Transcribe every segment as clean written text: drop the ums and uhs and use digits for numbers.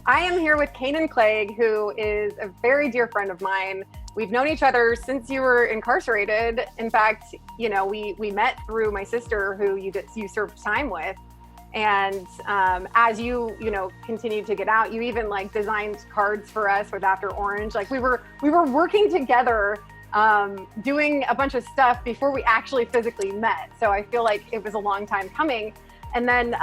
I am here with Caanen Clegg, who is a very dear friend of mine. We've known each other since you were incarcerated. In fact, we met through my sister, who you served time with. And as you continued to get out, you even designed cards for us with After Orange. We were working together, doing a bunch of stuff before we actually physically met. So I feel like it was a long time coming. And then,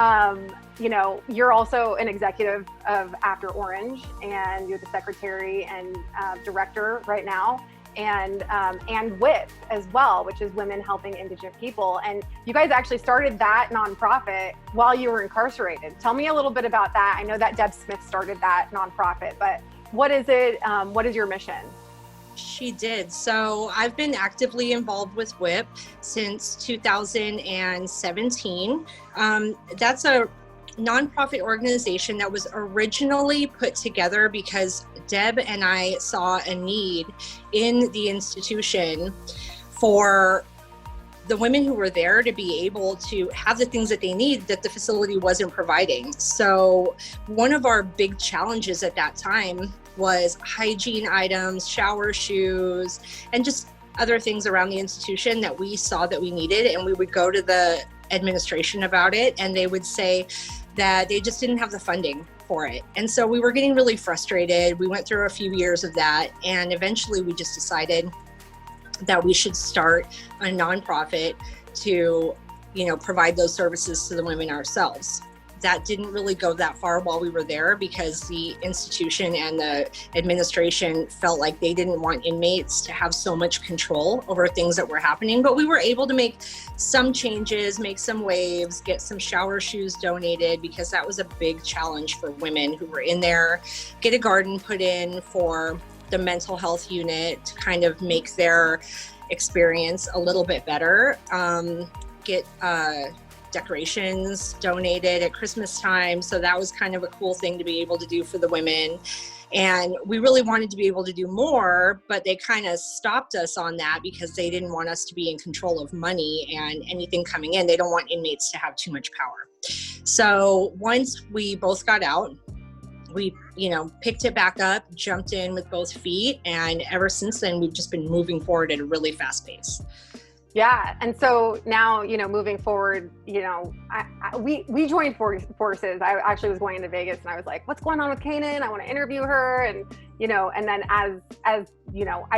you're also an executive of After Orange, and you're the secretary and director right now, and WHIP as well, which is Women Helping Indigent People. And you guys actually started that nonprofit while you were incarcerated. Tell me a little bit about that. I know that Deb Smith started that nonprofit, but what is it? What is your mission? She did. So I've been actively involved with WHIP since 2017. That's a nonprofit organization that was originally put together because Deb and I saw a need in the institution for the women who were there to be able to have the things that they need that the facility wasn't providing. So one of our big challenges at that time was hygiene items, shower shoes, and just other things around the institution that we saw that we needed. And we would go to the administration about it, and they would say that they just didn't have the funding for it. And so we were getting really frustrated. We went through a few years of that, and eventually we just decided that we should start a nonprofit to, provide those services to the women ourselves. That didn't really go that far while we were there because the institution and the administration felt like they didn't want inmates to have so much control over things that were happening. But we were able to make some changes, make some waves, get some shower shoes donated, because that was a big challenge for women who were in there. Get a garden put in for the mental health unit to kind of make their experience a little bit better. Get decorations donated at Christmas time. So that was kind of a cool thing to be able to do for the women. And we really wanted to be able to do more, but they kind of stopped us on that because they didn't want us to be in control of money and anything coming in. They don't want inmates to have too much power. So once we both got out, we, picked it back up, jumped in with both feet. And ever since then, we've just been moving forward at a really fast pace. Yeah. And so now, moving forward, we joined forces. I actually was going into Vegas and I was like, what's going on with Caanen? I want to interview her. And, and then as I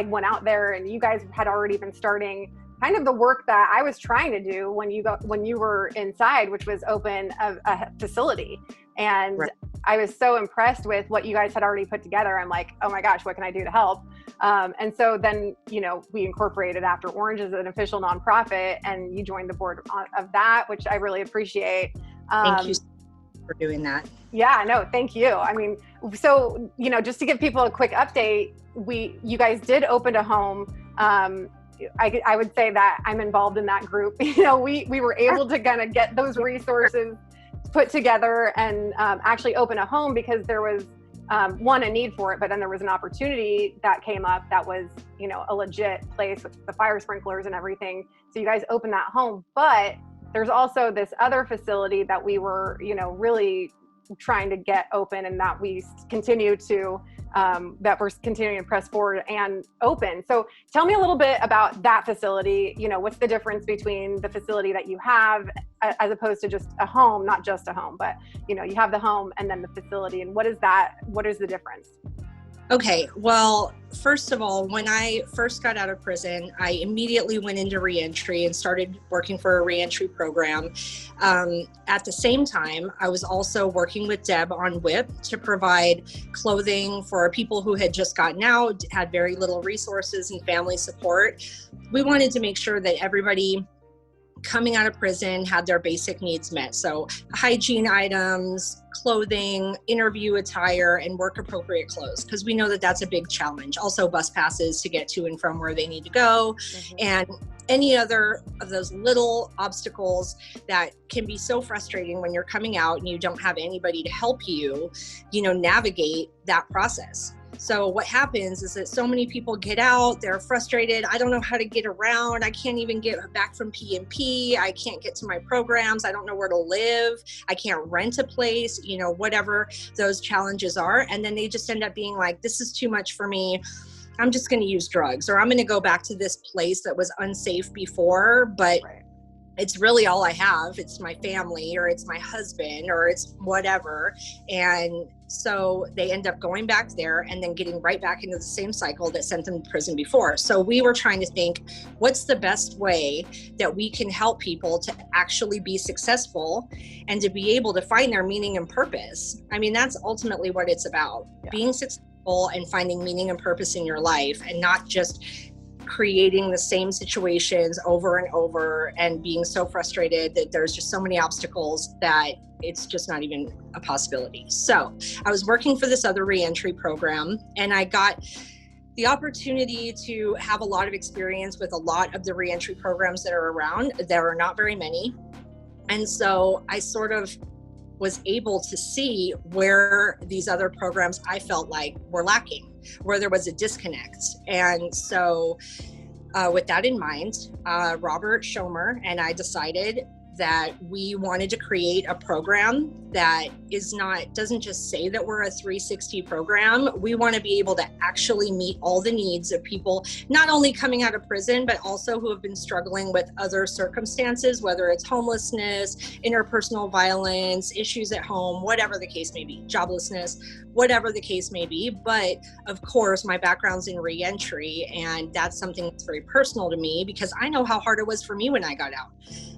went out there, and you guys had already been starting kind of the work that I was trying to do when you were inside, which was open a facility. And right. I was so impressed with what you guys had already put together. I'm like, oh my gosh, what can I do to help? And so then, we incorporated After Orange as an official nonprofit, and you joined the board of that, which I really appreciate. Thank you for doing that. Yeah, no, thank you. I mean, so, just to give people a quick update, you guys did open a home. I would say that I'm involved in that group. We were able to kind of get those resources put together and actually open a home because there was a need for it, but then there was an opportunity that came up that was, a legit place with the fire sprinklers and everything. So you guys opened that home, but there's also this other facility that we were, really trying to get open, and that we continue to that we're continuing to press forward and open. So tell me a little bit about that facility. What's the difference between the facility that you have as opposed to just a home, not just a home, but you have the home and then the facility, and what is the difference? Okay, well, first of all, when I first got out of prison, I immediately went into reentry and started working for a reentry program. At the same time, I was also working with Deb on WHIP to provide clothing for people who had just gotten out, had very little resources and family support. We wanted to make sure that everybody coming out of prison had their basic needs met. So hygiene items, clothing, interview attire, and work appropriate clothes, because we know that that's a big challenge. Also bus passes to get to and from where they need to go, and any other of those little obstacles that can be so frustrating when you're coming out and you don't have anybody to help you, navigate that process. So what happens is that so many people get out, they're frustrated. I don't know how to get around. I can't even get back from P&P. I can't get to my programs. I don't know where to live. I can't rent a place, you know, whatever those challenges are. And then they just end up being like, this is too much for me. I'm just going to use drugs, or I'm going to go back to this place that was unsafe before, but it's really all I have. It's my family, or it's my husband, or it's whatever. And so they end up going back there and then getting right back into the same cycle that sent them to prison before. So we were trying to think, what's the best way that we can help people to actually be successful and to be able to find their meaning and purpose? I mean, that's ultimately what it's about, being successful and finding meaning and purpose in your life, and not just creating the same situations over and over and being so frustrated that there's just so many obstacles that it's just not even a possibility. So I was working for this other reentry program, and I got the opportunity to have a lot of experience with a lot of the reentry programs that are around. There are not very many. And so I sort of was able to see where these other programs I felt like were lacking, where there was a disconnect. And so with that in mind, Robert Schomer and I decided that we wanted to create a program that doesn't just say that we're a 360 program. We want to be able to actually meet all the needs of people, not only coming out of prison, but also who have been struggling with other circumstances, whether it's homelessness, interpersonal violence, issues at home, whatever the case may be, joblessness, whatever the case may be. But of course, my background's in reentry, and that's something that's very personal to me because I know how hard it was for me when I got out.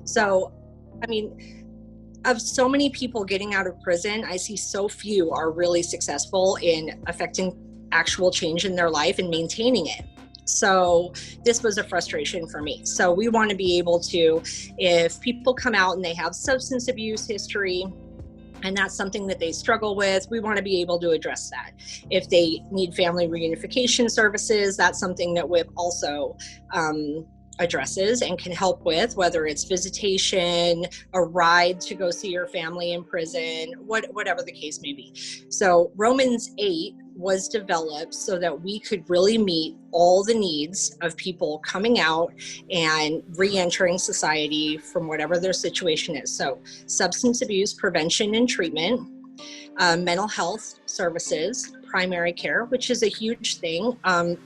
So I mean, of so many people getting out of prison, I see so few are really successful in affecting actual change in their life and maintaining it. So this was a frustration for me. So we want to be able to, if people come out and they have substance abuse history, and that's something that they struggle with, we want to be able to address that. If they need family reunification services, that's something that WIP also addresses and can help with, whether it's visitation, a ride to go see your family in prison, whatever the case may be. So Romans 8 was developed so that we could really meet all the needs of people coming out and re-entering society from whatever their situation is. So substance abuse prevention and treatment, mental health services, primary care, which is a huge thing.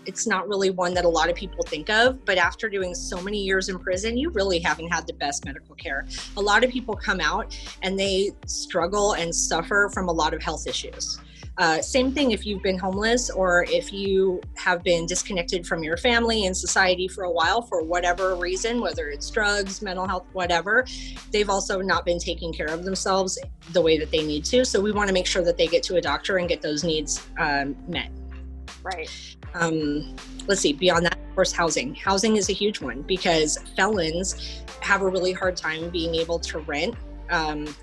It's not really one that a lot of people think of, but after doing so many years in prison, you really haven't had the best medical care. A lot of people come out and they struggle and suffer from a lot of health issues. Same thing if you've been homeless, or if you have been disconnected from your family and society for a while for whatever reason, whether it's drugs, mental health, whatever, they've also not been taking care of themselves the way that they need to. So we want to make sure that they get to a doctor and get those needs met. Right. Let's see, beyond that, of course, housing. Housing is a huge one because felons have a really hard time being able to rent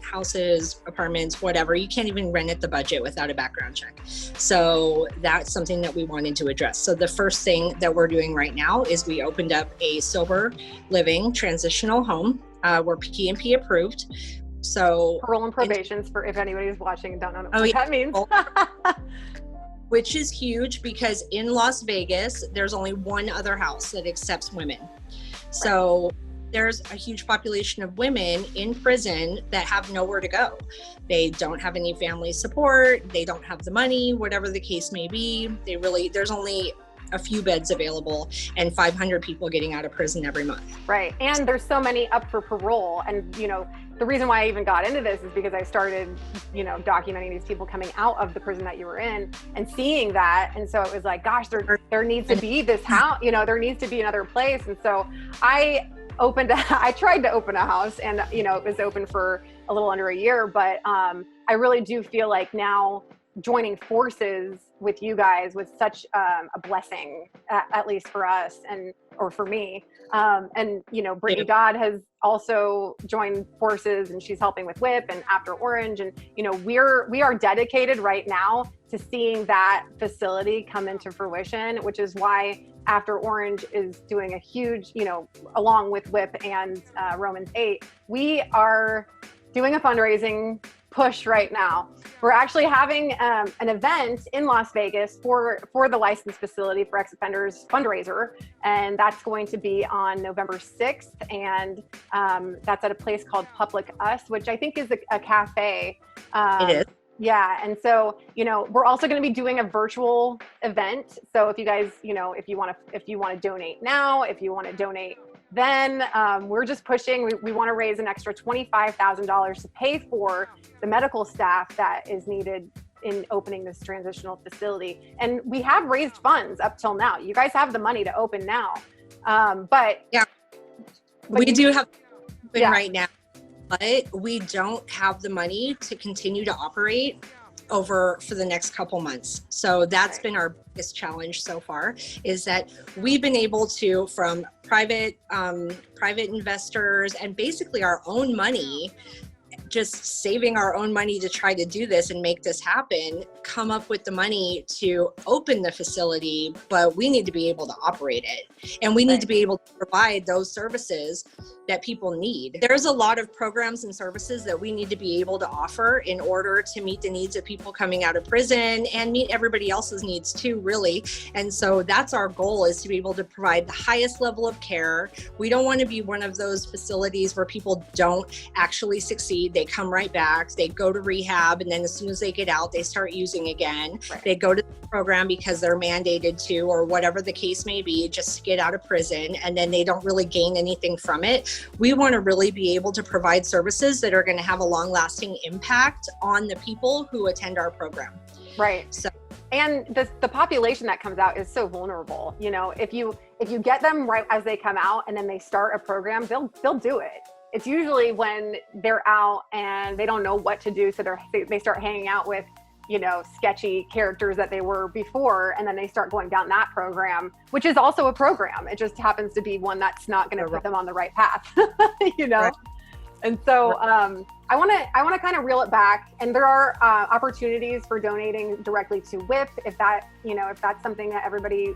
houses, apartments, whatever. You can't even rent at the budget without a background check. So that's something that we wanted to address. So the first thing that we're doing right now is we opened up a sober living transitional home. We're P&P approved. So parole and probations, for if anybody's watching and don't know what that means. Which is huge because in Las Vegas, there's only one other house that accepts women. So there's a huge population of women in prison that have nowhere to go. They don't have any family support. They don't have the money, whatever the case may be. There's only a few beds available and 500 people getting out of prison every month. Right. And there's so many up for parole. And, the reason why I even got into this is because I started, documenting these people coming out of the prison that you were in and seeing that. And so it was like, gosh, there needs to be this house, there needs to be another place. And so I tried to open a house, and, it was open for a little under a year, but I really do feel like now joining forces with you guys was such a blessing, at least for us or for me. And, Brittany Dodd has also joined forces, and she's helping with WIP and After Orange. And, we are dedicated right now to seeing that facility come into fruition, which is why After Orange is doing a huge, along with WIP and Romans 8, we are doing a fundraising push right now we're actually having an event in Las Vegas for the licensed facility for ex-offenders fundraiser, and that's going to be on November 6th, and that's at a place called Public Us, which I think is a cafe. It is. Yeah, and so we're also going to be doing a virtual event. So if you guys, if you want to donate now, if you want to donate then, we're just pushing. We want to raise an extra $25,000 to pay for the medical staff that is needed in opening this transitional facility. And we have raised funds up till now. You guys have the money to open now, but yeah, we do have right now, but we don't have the money to continue to operate for the next couple months. So that's been our biggest challenge so far, is that we've been able to, from private investors and basically our own money, just saving our own money to try to do this and make this happen, come up with the money to open the facility, but we need to be able to operate it. And we need to be able to provide those services that people need. There's a lot of programs and services that we need to be able to offer in order to meet the needs of people coming out of prison and meet everybody else's needs too, really. And so that's our goal, is to be able to provide the highest level of care. We don't want to be one of those facilities where people don't actually succeed. They come right back, they go to rehab, and then as soon as they get out, they start using again. Right. They go to the program because they're mandated to, or whatever the case may be, just to get out of prison, and then they don't really gain anything from it. We want to really be able to provide services that are going to have a long-lasting impact on the people who attend our program. Right. So, and the population that comes out is so vulnerable. If you get them right as they come out and then they start a program, they'll do it. It's usually when they're out and they don't know what to do, so they start hanging out with sketchy characters that they were before, and then they start going down that program, which is also a program. It just happens to be one that's not going to put them on the right path, Right. And so I want to kind of reel it back, and there are opportunities for donating directly to WIP if that's something that everybody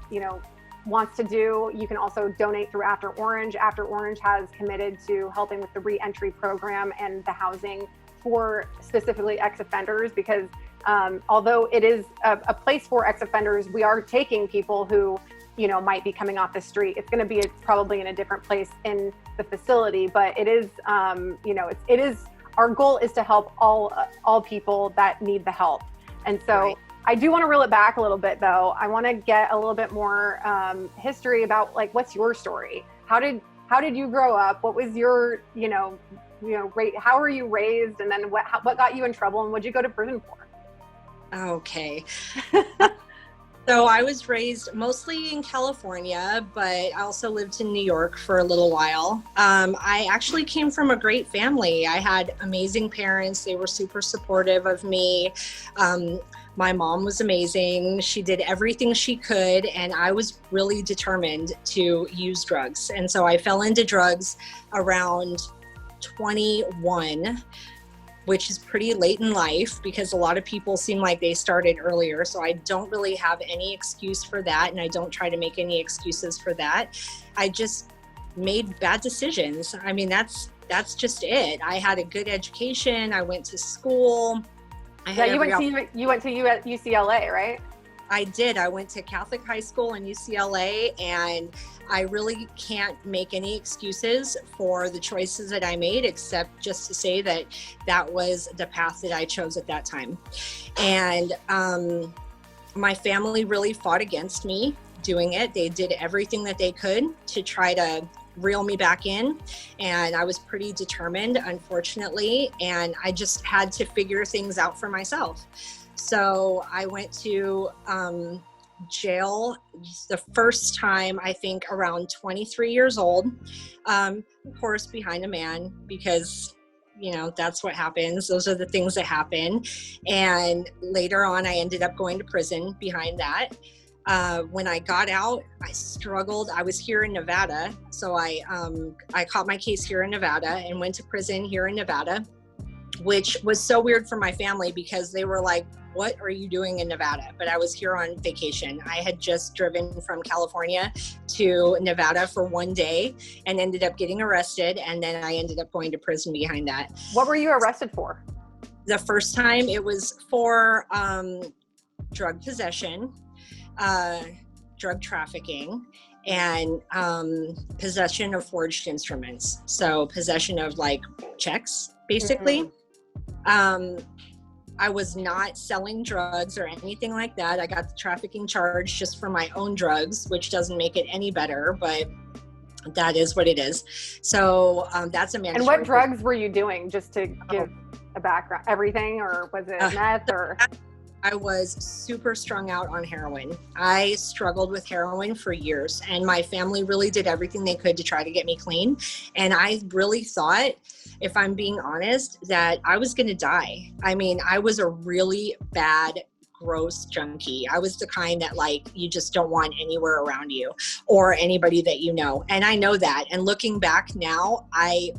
wants to do. You can also donate through After Orange. After Orange has committed to helping with the re-entry program and the housing for specifically ex-offenders, because although it is a place for ex-offenders, we are taking people who might be coming off the street. It's going to be probably in a different place in the facility, but it is it is our goal is to help all people that need the help. And so right. I do want to reel it back a little bit, though. I want to get a little bit more history about, like, what's your story? How did you grow up? What was your how were you raised, and then what got you in trouble, and what'd you go to prison for? Okay. So I was raised mostly in California, but I also lived in New York for a little while. I actually came from a great family. I had amazing parents. They were super supportive of me. My mom was amazing. She did everything she could, and I was really determined to use drugs. And so I fell into drugs around 21, which is pretty late in life, because a lot of people seem like they started earlier. So I don't really have any excuse for that, and I don't try to make any excuses for that. I just made bad decisions. I mean, that's just it. I had a good education. I went to school. You went to UCLA, right? I did. I went to Catholic high school in UCLA, and I really can't make any excuses for the choices that I made, except just to say that that was the path that I chose at that time. And my family really fought against me doing it. They did everything that they could to try to reel me back in, and I was pretty determined, unfortunately, and I just had to figure things out for myself. So I went to jail the first time, I think, around 23 years old, of course, behind a man, because that's what happens. Those are the things that happen. And later on, I ended up going to prison behind that. When I got out, I struggled. I was here in Nevada. So I caught my case here in Nevada and went to prison here in Nevada, which was so weird for my family, because they were like, "What are you doing in Nevada?" But I was here on vacation. I had just driven from California to Nevada for one day and ended up getting arrested. And then I ended up going to prison behind that. What were you arrested for? The first time it was for drug possession, drug trafficking, and possession of forged instruments. So possession of like checks, basically. I was not selling drugs or anything like that. I got the trafficking charge just for my own drugs, which doesn't make it any better, but that is what it is. So that's a mandatory. And what drugs were you doing, just to give a background? Everything, or was it meth? Or I was super strung out on heroin. I struggled with heroin for years, and my family really did everything they could to try to get me clean. And I really thought, if I'm being honest, that I was going to die. I mean, I was a really bad, gross junkie. I was the kind that like you just don't want anywhere around you or anybody that you know. And I know that. And looking back now, I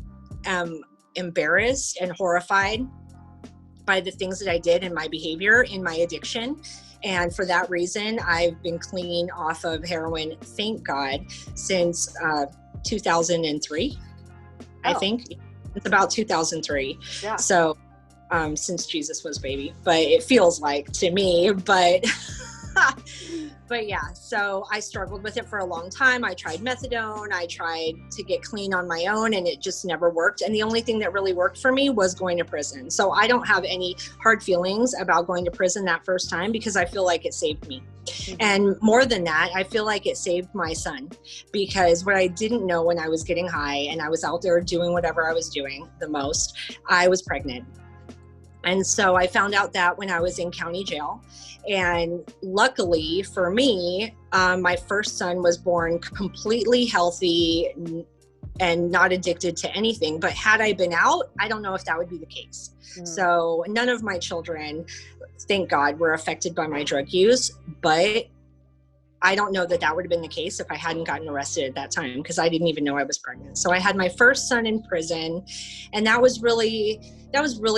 am embarrassed and horrified by the things that I did and my behavior in my addiction. And for that reason, I've been clean off of heroin, thank God, since 2003. I think it's about 2003. Yeah. So since Jesus was baby, but it feels like to me, but yeah, so I struggled with it for a long time. I tried methadone. I tried to get clean on my own, and it just never worked. And the only thing that really worked for me was going to prison. So I don't have any hard feelings about going to prison that first time, because I feel like it saved me. And more than that, I feel like it saved my son, because what I didn't know when I was getting high and I was out there doing whatever I was doing the most, I was pregnant. And so I found out that when I was in county jail. And luckily for me, my first son was born completely healthy and not addicted to anything. But had I been out, I don't know if that would be the case. So none of my children, thank God, were affected by my drug use. But I don't know that that would have been the case if I hadn't gotten arrested at that time, because I didn't even know I was pregnant. So I had my first son in prison, and that was really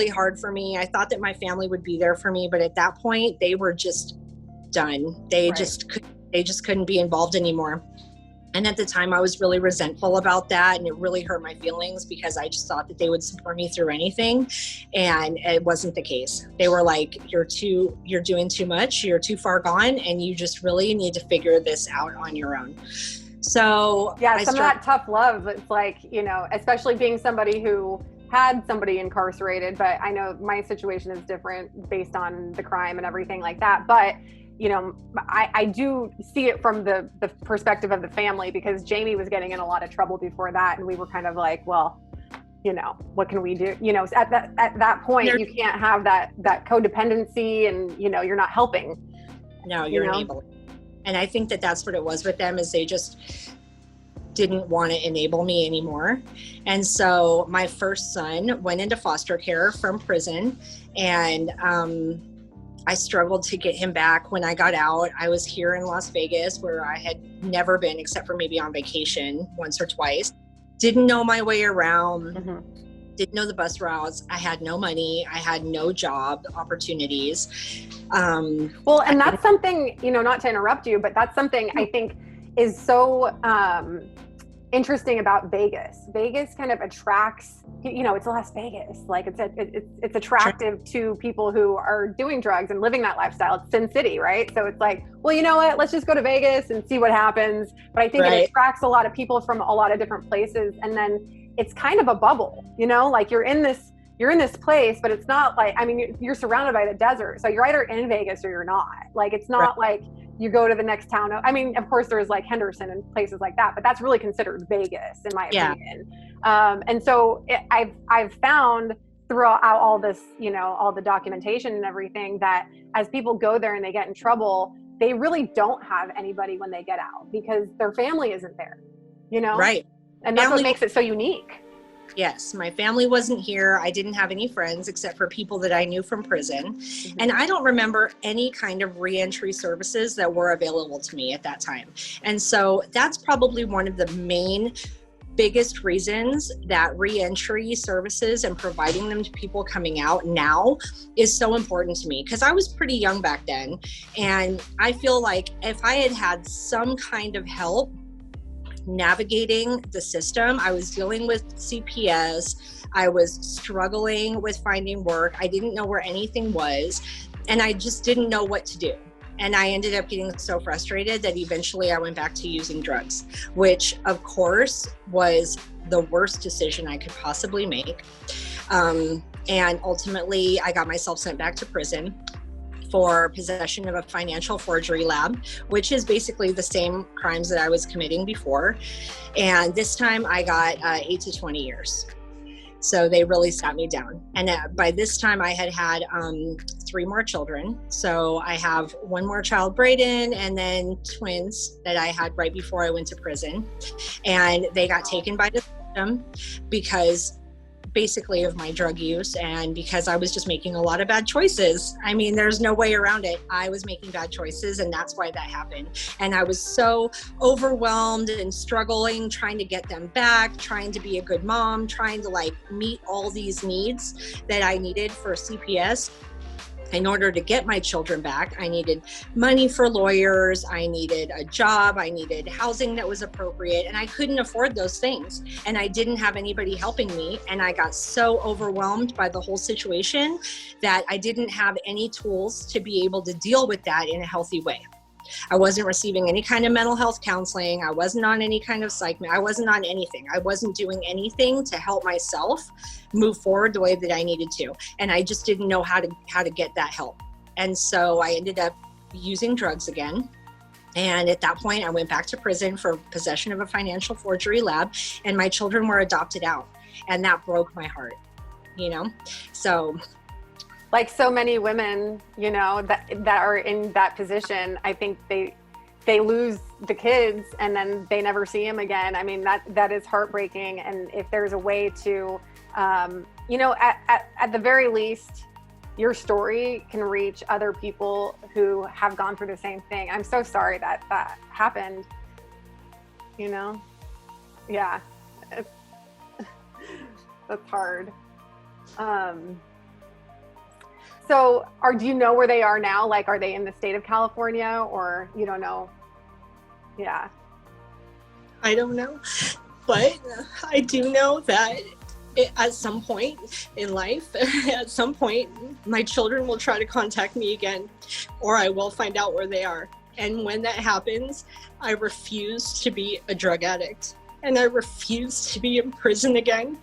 hard for me. I thought that my family would be there for me, but at that point they were just done. They just couldn't be involved anymore. And at the time I was really resentful about that, and it really hurt my feelings, because I just thought that they would support me through anything, and it wasn't the case. They were like, you're doing too much, you're too far gone, and you just really need to figure this out on your own. So yeah, some of that tough love, it's like, you know, especially being somebody who had somebody incarcerated, but I know my situation is different based on the crime and everything like that. But you know, I do see it from the perspective of the family, because Jamie was getting in a lot of trouble before that. And we were kind of like, well, you know, what can we do? You know, at that point, you can't have that codependency, and, you know, you're not helping. No, you're enabling. And I think that that's what it was with them, is they just didn't want to enable me anymore. And so my first son went into foster care from prison, and I struggled to get him back when I got out. I was here in Las Vegas, where I had never been except for maybe on vacation once or twice. Didn't know my way around, didn't know the bus routes. I had no money. I had no job opportunities. Well, and that's something, you know, not to interrupt you, but that's something I think is so interesting about Vegas. Vegas kind of attracts, you know, it's Las Vegas. Like it's attractive to people who are doing drugs and living that lifestyle. It's Sin City, right? So it's like, well, you know what? Let's just go to Vegas and see what happens. But I think it attracts a lot of people from a lot of different places. And then it's kind of a bubble, you know, like you're in this place, but it's not like, I mean, you're surrounded by the desert. So you're either in Vegas or you're not. Like, it's not like you go to the next town. I mean, of course there's like Henderson and places like that, but that's really considered Vegas in my opinion. And so I've found throughout all this, you know, all the documentation and everything, that as people go there and they get in trouble, they really don't have anybody when they get out, because their family isn't there, you know? Right. And that's what makes it so unique. Yes, my family wasn't here. I didn't have any friends except for people that I knew from prison. And I don't remember any kind of reentry services that were available to me at that time. And so that's probably one of the biggest reasons that reentry services and providing them to people coming out now is so important to me, because I was pretty young back then. And I feel like if I had had some kind of help navigating the system, I was dealing with CPS, I was struggling with finding work. I didn't know where anything was, and I just didn't know what to do. And I ended up getting so frustrated that eventually I went back to using drugs, which of course was the worst decision I could possibly make. And ultimately I got myself sent back to prison for possession of a financial forgery lab, which is basically the same crimes that I was committing before. And this time I got 8 to 20 years. So they really sat me down. And by this time I had 3 more children. So I have 1 more child, Brayden, and then twins that I had right before I went to prison. And they got taken by the system because basically of my drug use and because I was just making a lot of bad choices. I mean, there's no way around it. I was making bad choices, and that's why that happened. And I was so overwhelmed and struggling, trying to get them back, trying to be a good mom, trying to like meet all these needs that I needed for CPS. In order to get my children back, I needed money for lawyers, I needed a job, I needed housing that was appropriate, and I couldn't afford those things. And I didn't have anybody helping me, and I got so overwhelmed by the whole situation that I didn't have any tools to be able to deal with that in a healthy way. I wasn't receiving any kind of mental health counseling. I wasn't on any kind of psych. I wasn't on anything. I wasn't doing anything to help myself move forward the way that I needed to. And I just didn't know how to get that help. And so I ended up using drugs again. And at that point, I went back to prison for possession of a financial forgery lab, and my children were adopted out. And that broke my heart, you know? So like so many women, you know, that are in that position, I think they lose the kids and then they never see them again. I mean, that is heartbreaking. And if there's a way to, you know, at the very least, your story can reach other people who have gone through the same thing. I'm so sorry that happened, you know? Yeah, that's hard. So do you know where they are now? Like, are they in the state of California, or you don't know? Yeah. I don't know, but I do know that at some point in life, at some point, my children will try to contact me again, or I will find out where they are. And when that happens, I refuse to be a drug addict. And I refuse to be in prison again,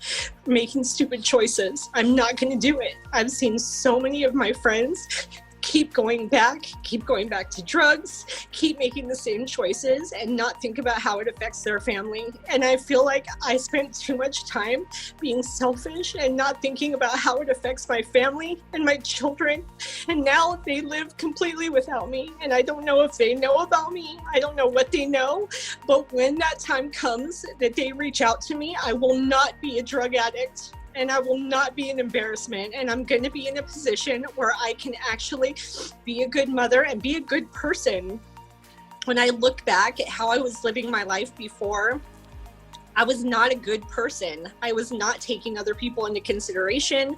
making stupid choices. I'm not going to do it. I've seen so many of my friends keep going back to drugs, keep making the same choices and not think about how it affects their family. And I feel like I spent too much time being selfish and not thinking about how it affects my family and my children. And now they live completely without me. And I don't know if they know about me. I don't know what they know. But when that time comes that they reach out to me, I will not be a drug addict. And I will not be an embarrassment. And I'm going to be in a position where I can actually be a good mother and be a good person. When I look back at how I was living my life before, I was not a good person. I was not taking other people into consideration.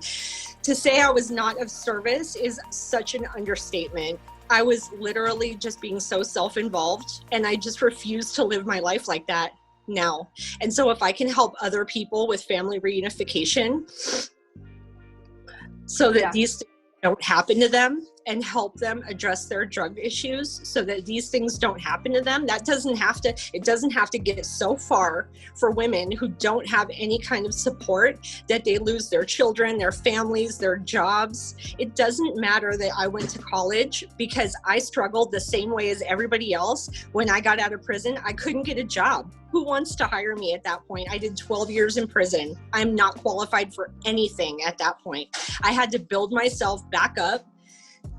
To say I was not of service is such an understatement. I was literally just being so self-involved, and I just refused to live my life like that now. And so if I can help other people with family reunification so that these things don't happen to them, and help them address their drug issues so that these things don't happen to them, it doesn't have to get so far for women who don't have any kind of support that they lose their children, their families, their jobs. It doesn't matter that I went to college, because I struggled the same way as everybody else. When I got out of prison, I couldn't get a job. Who wants to hire me at that point? I did 12 years in prison. I'm not qualified for anything at that point. I had to build myself back up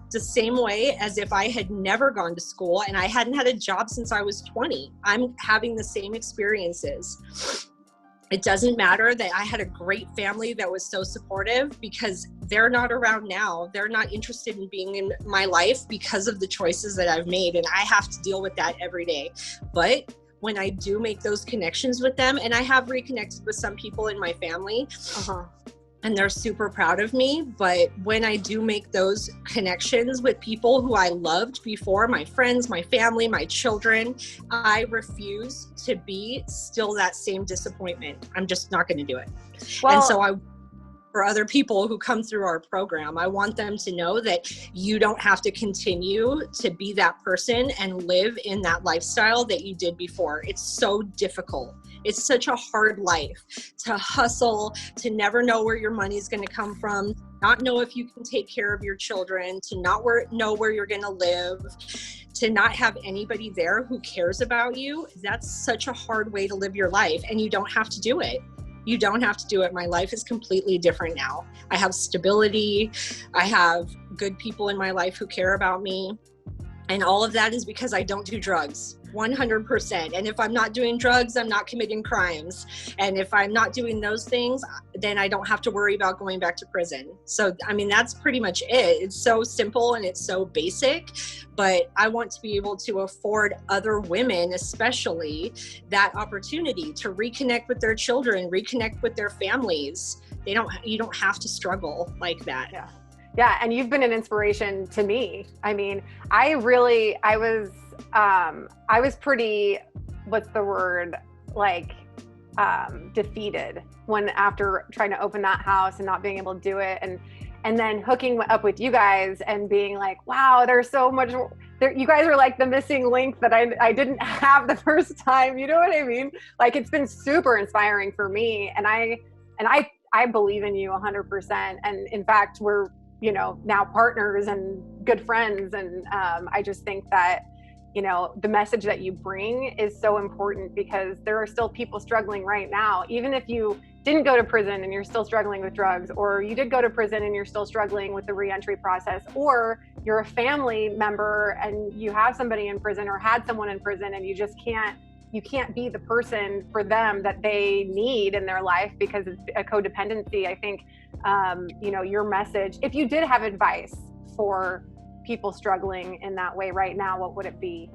the same way as if I had never gone to school and I hadn't had a job since I was 20. I'm having the same experiences. It doesn't matter that I had a great family that was so supportive, because they're not around now. They're not interested in being in my life because of the choices that I've made, and I have to deal with that every day. But when I do make those connections with them, and I have reconnected with some people in my family, and they're super proud of me. But when I do make those connections with people who I loved before, my friends, my family, my children, I refuse to be still that same disappointment. I'm just not going to do it. Well, and so for other people who come through our program. I want them to know that you don't have to continue to be that person and live in that lifestyle that you did before. It's so difficult. It's such a hard life to hustle, to never know where your money's going to come from, not know if you can take care of your children, to not know where you're going to live, to not have anybody there who cares about you. That's such a hard way to live your life, and you don't have to do it. You don't have to do it. My life is completely different now. I have stability. I have good people in my life who care about me. And all of that is because I don't do drugs, 100%. And if I'm not doing drugs, I'm not committing crimes. And if I'm not doing those things, then I don't have to worry about going back to prison. So, I mean, that's pretty much it. It's so simple and it's so basic, but I want to be able to afford other women, especially, that opportunity to reconnect with their children, reconnect with their families. You don't have to struggle like that. Yeah. Yeah, and you've been an inspiration to me. I mean, I was pretty, what's the word, like, defeated after trying to open that house and not being able to do it, and then hooking up with you guys and being like, wow, there's so much. You guys are like the missing link that I didn't have the first time. You know what I mean? Like, it's been super inspiring for me, and I believe in you 100%. And in fact, we're, now partners and good friends. And I just think that, the message that you bring is so important, because there are still people struggling right now. Even if you didn't go to prison and you're still struggling with drugs, or you did go to prison and you're still struggling with the reentry process, or you're a family member and you have somebody in prison or had someone in prison, and you can't be the person for them that they need in their life because it's a codependency. I think, your message, if you did have advice for people struggling in that way right now, what would it be?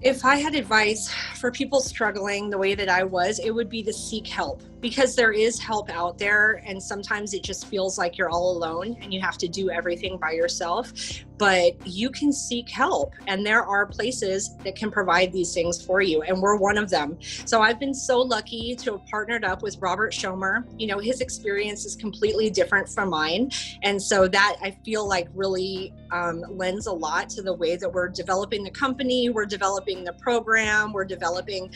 If I had advice for people struggling the way that I was, it would be to seek help, because there is help out there. And sometimes it just feels like you're all alone and you have to do everything by yourself, but you can seek help. And there are places that can provide these things for you. And we're one of them. So I've been so lucky to have partnered up with Robert Schomer. His experience is completely different from mine. And so that, I feel like, really lends a lot to the way that we're developing the company, we're developing the program, we're developing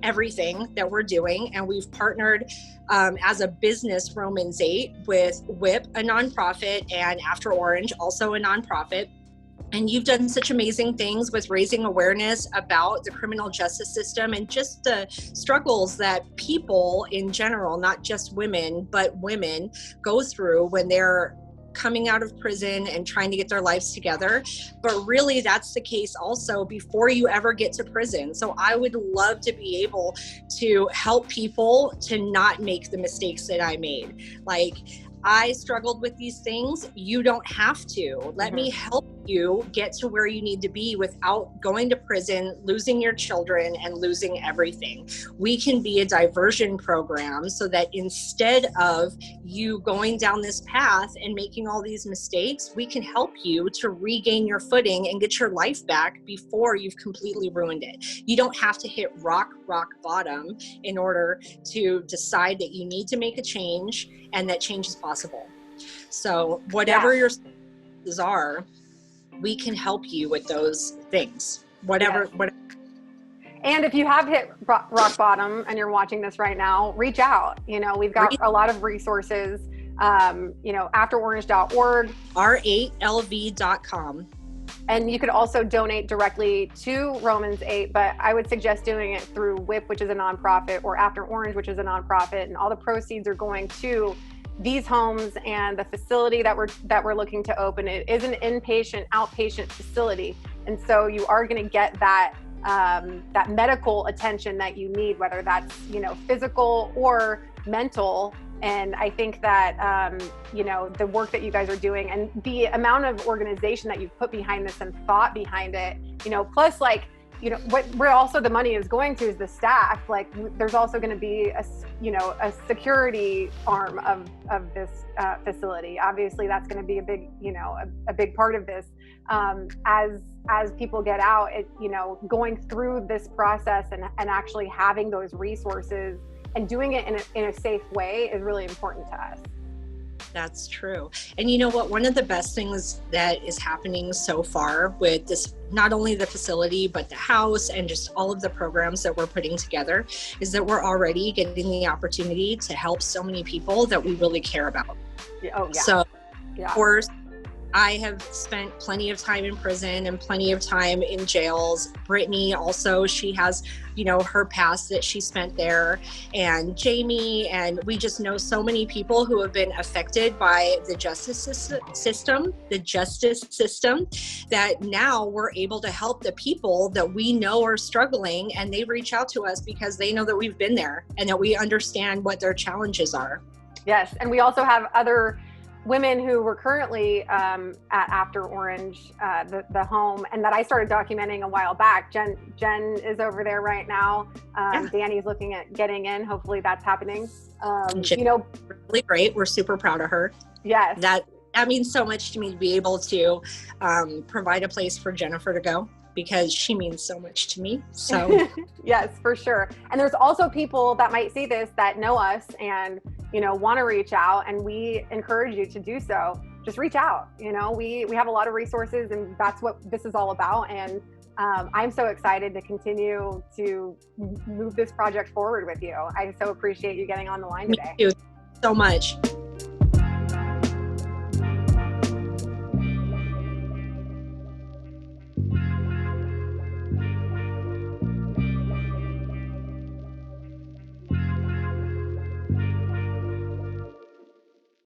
everything that we're doing. And we've partnered as a business, Romans 8, with WHIP, a nonprofit, and After Orange, also a nonprofit. And you've done such amazing things with raising awareness about the criminal justice system and just the struggles that people in general, not just women, but women, go through when they're coming out of prison and trying to get their lives together. But really, that's the case also before you ever get to prison. So I would love to be able to help people to not make the mistakes that I made. Like, I struggled with these things. You don't have to. Let me help you get to where you need to be without going to prison, losing your children, and losing everything. We can be a diversion program so that instead of you going down this path and making all these mistakes, we can help you to regain your footing and get your life back before you've completely ruined it. You don't have to hit rock bottom in order to decide that you need to make a change and that change is possible. So whatever your circumstances are, we can help you with those things, whatever. And if you have hit rock bottom and you're watching this right now, reach out. We've got a lot of resources, afterorange.org, r8lv.com. And you could also donate directly to Romans 8, but I would suggest doing it through WHIP, which is a nonprofit, or After Orange, which is a nonprofit, and all the proceeds are going to these homes and the facility that we're looking to open. It is an inpatient, outpatient facility, and so you are going to get that medical attention that you need, whether that's physical or mental. And I think that, the work that you guys are doing and the amount of organization that you've put behind this and thought behind it, plus where also the money is going to is the staff. Like, there's also going to be a security arm of this facility. Obviously that's going to be a big part of this. As people get out, going through this process and actually having those resources and doing it in a safe way is really important to us. That's true. And you know what? One of the best things that is happening so far with this, not only the facility, but the house and just all of the programs that we're putting together, is that we're already getting the opportunity to help so many people that we really care about. Oh, yeah. So, yeah. Of course, I have spent plenty of time in prison and plenty of time in jails. Brittany also, she has, you know, her past that she spent there, and Jamie, and we just know so many people who have been affected by the justice system, that now we're able to help the people that we know are struggling, and they reach out to us because they know that we've been there and that we understand what their challenges are. Yes, and we also have other women who were currently at After Orange, the home, and that I started documenting a while back. Jen is over there right now. Danny's looking at getting in. Hopefully that's happening. You know, really great. We're super proud of her. Yes. That means so much to me to be able to provide a place for Jennifer to go, because she means so much to me. So yes, for sure. And there's also people that might see this that know us and, you know, want to reach out, and we encourage you to do so. Just reach out. You know, we have a lot of resources, and that's what this is all about. And I'm so excited to continue to move this project forward with you. I so appreciate you getting on the line today. Me too. So much.